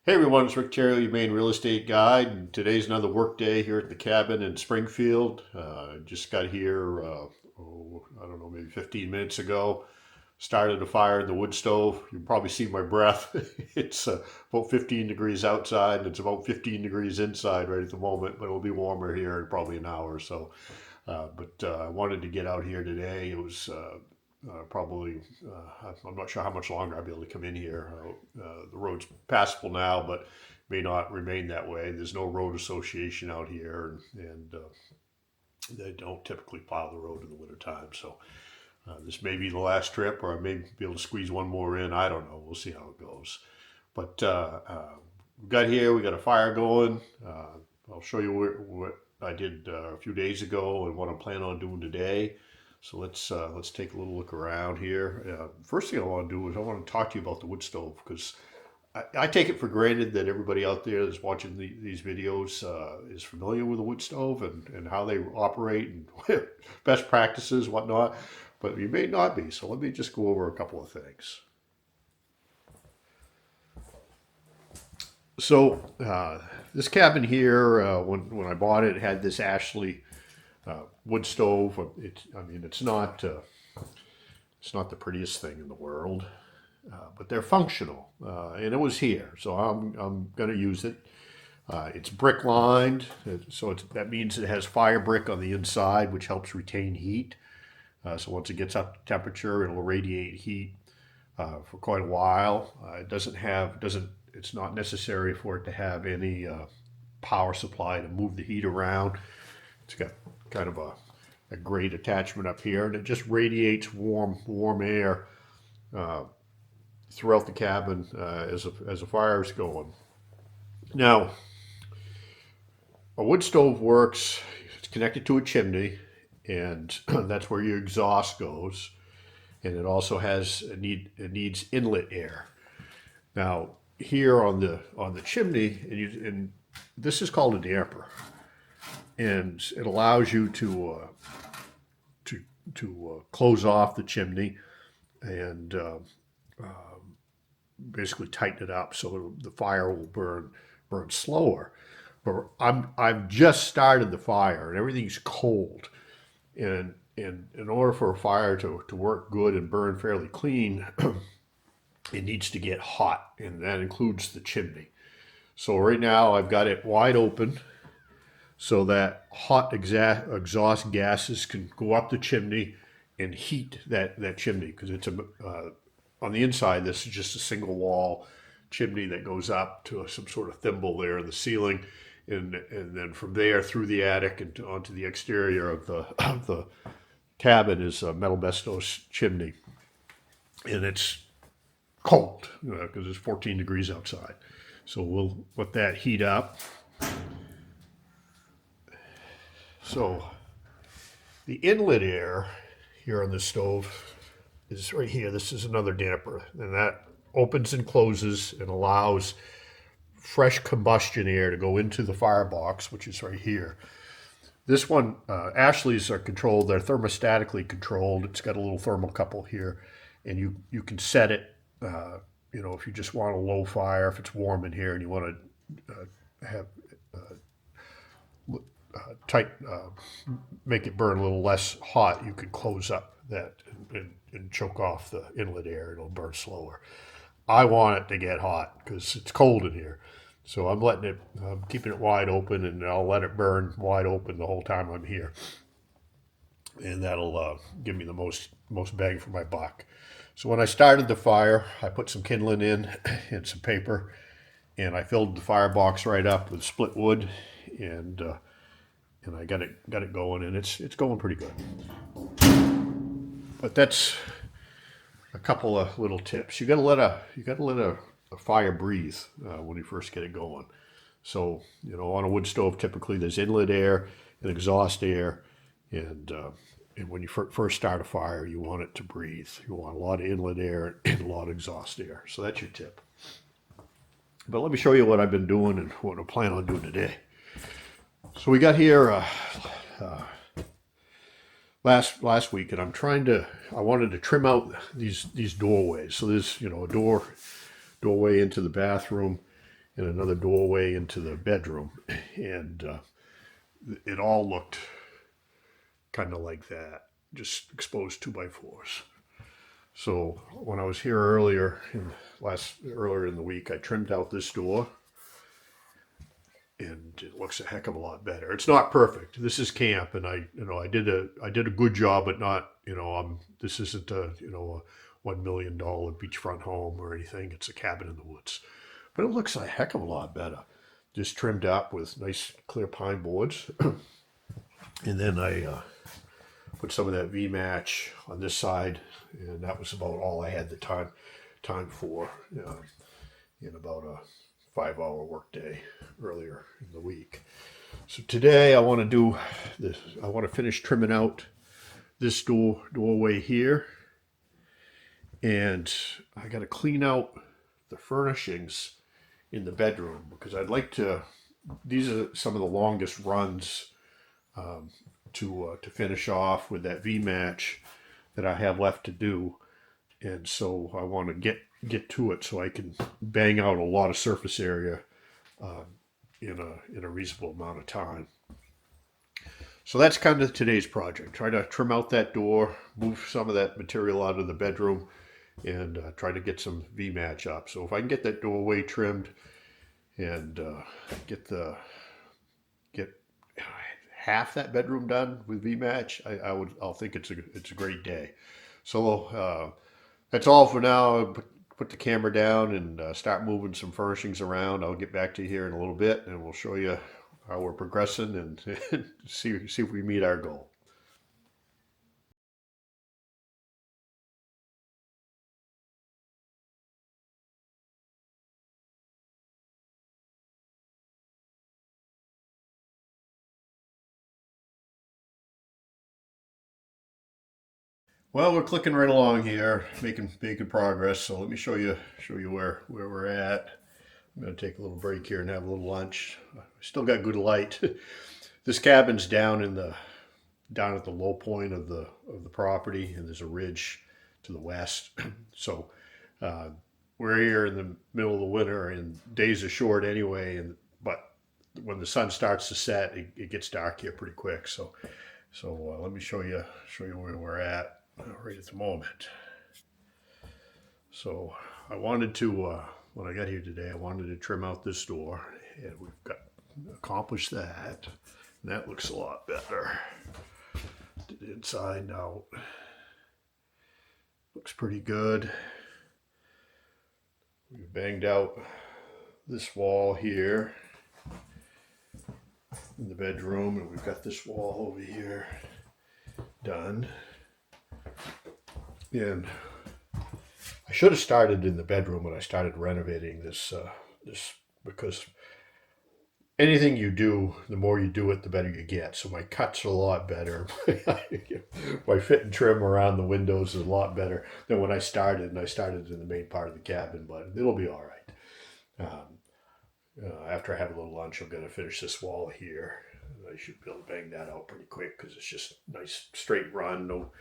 Hey everyone, it's Rick Theriault-Your Maine Real Estate Guide, and today's another work day here at the cabin in Springfield. Just got here, I don't know, maybe 15 minutes ago. Started a fire in the wood stove. You can probably see my breath. It's about 15 degrees outside, and it's about 15 degrees inside right at the moment, but it'll be warmer here in probably an hour or so. But I wanted to get out here today. It was probably, I'm not sure how much longer I'll be able to come in here. The road's passable now, but may not remain that way. There's no road association out here, and they don't typically plow the road in the wintertime. So this may be the last trip, or I may be able to squeeze one more in. I don't know. We'll see how it goes. But we got here, we got a fire going. I'll show you what I did a few days ago and what I'm planning on doing today. So let's take a little look around here. First thing I want to do is I want to talk to you about the wood stove, because I take it for granted that everybody out there that's watching these videos is familiar with the wood stove and how they operate and best practices, whatnot. But you may not be. So let me just go over a couple of things. So this cabin here, when I bought it, had this Ashley wood stove. It's not the prettiest thing in the world, but they're functional, and it was here, so I'm going to use it. It's brick lined, so that means it has fire brick on the inside, which helps retain heat. So once it gets up to temperature, it'll radiate heat for quite a while. It's not necessary for it to have any power supply to move the heat around. It's got kind of a grate attachment up here, and it just radiates warm air throughout the cabin as a fire is going. Now, a wood stove works. It's connected to a chimney, and that's where your exhaust goes. And it also it needs inlet air. Now, here on the chimney, and this is called a damper, and it allows you to close off the chimney and basically tighten it up so the fire will burn slower. But I've just started the fire and everything's cold, and in order for a fire to work good and burn fairly clean, it needs to get hot, and that includes the chimney. So right now I've got it wide open so that hot exhaust gases can go up the chimney and heat that chimney, because it's on the inside, this is just a single wall chimney that goes up to some sort of thimble there in the ceiling, and then from there through the attic and onto the exterior of the cabin is a metal Bestos chimney, and it's cold because it's 14 degrees outside. So we'll let that heat up. So the inlet air here on the stove is right here. This is another damper, and that opens and closes and allows fresh combustion air to go into the firebox, which is right here. This one, Ashley's are controlled. They're thermostatically controlled. It's got a little thermocouple here, and you can set it. If you just want a low fire, if it's warm in here and you want to have tight, make it burn a little less hot, you could close up that and choke off the inlet air. It'll burn slower. I want it to get hot because it's cold in here. So I'm keeping it wide open, and I'll let it burn wide open the whole time I'm here. And that'll give me the most bang for my buck. So when I started the fire, I put some kindling in and some paper, and I filled the firebox right up with split wood, and I got it going, and it's going pretty good. But that's a couple of little tips. You gotta let a fire breathe when you first get it going. So on a wood stove, typically there's inlet air and exhaust air, and when you first start a fire, you want it to breathe. You want a lot of inlet air and a lot of exhaust air. So that's your tip. But let me show you what I've been doing and what I plan on doing today. So we got here last week, and I wanted to trim out these doorways. So there's a doorway into the bathroom, and another doorway into the bedroom. And it all looked kind of like that, just exposed 2x4s. So when I was here earlier in the week, I trimmed out this door, and it looks a heck of a lot better. It's not perfect. This is camp, and I did a good job, but not, this isn't a $1 million beachfront home or anything. It's a cabin in the woods, but it looks a heck of a lot better. Just trimmed up with nice clear pine boards, and then I put some of that V-match on this side, and that was about all I had the time for in about a 5-hour workday earlier in the week. So today I want to do this. I want to finish trimming out this doorway here, and I got to clean out the furnishings in the bedroom because I'd like to. These are some of the longest runs to finish off with that V-match that I have left to do, and so I want to get to it so I can bang out a lot of surface area in a reasonable amount of time. So that's kind of today's project. Try to trim out that door, move some of that material out of the bedroom, and try to get some V-match up. So if I can get that doorway trimmed and get half that bedroom done with V-match, I'll think it's a great day. So that's all for now. Put the camera down and start moving some furnishings around. I'll get back to you here in a little bit, and we'll show you how we're progressing and see if we meet our goal. Well, we're clicking right along here, making progress. So let me show you where we're at. I'm going to take a little break here and have a little lunch. Still got good light. This cabin's down at the low point of the property, and there's a ridge to the west. So we're here in the middle of the winter, and days are short anyway. But when the sun starts to set, it gets dark here pretty quick. So let me show you where we're at right at the moment. So I wanted to when I got here today, I wanted to trim out this door, and we've accomplished that. And that looks a lot better. Did it inside and out. Looks pretty good. We banged out this wall here in the bedroom, and we've got this wall over here done. And I should have started in the bedroom when I started renovating this because anything you do, the more you do it, the better you get. So my cuts are a lot better. My fit and trim around the windows is a lot better than when I started. And I started in the main part of the cabin, but it'll be all right. After I have a little lunch, I'm going to finish this wall here. I should be able to bang that out pretty quick because it's just nice straight run, no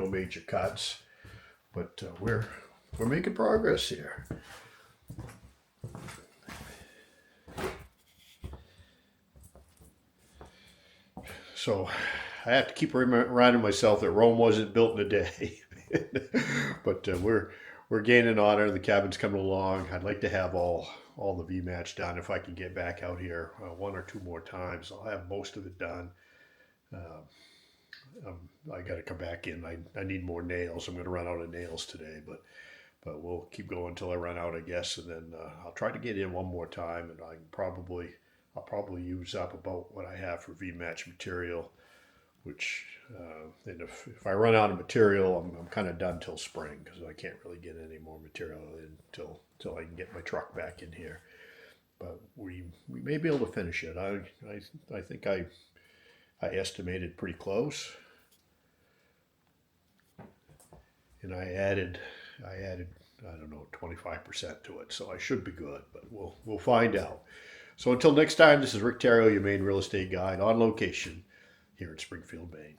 major cuts. But we're making progress here. So I have to keep reminding myself that Rome wasn't built in a day. But we're gaining on it. The cabin's coming along. I'd like to have all the V-match done. If I can get back out here 1 or 2 more times, I'll have most of it done. I got to come back in. I need more nails. I'm going to run out of nails today, but we'll keep going until I run out, I guess, and then I'll try to get in one more time, and I'll probably use up about what I have for V-match material, which and if I run out of material, I'm kind of done till spring because I can't really get any more material in until I can get my truck back in here. But we may be able to finish it. I think I estimated pretty close, and I added I don't know 25% to it, so I should be good. But we'll find out. So until next time, this is Rick Theriault, your Maine real estate guide on location here in Springfield, Maine.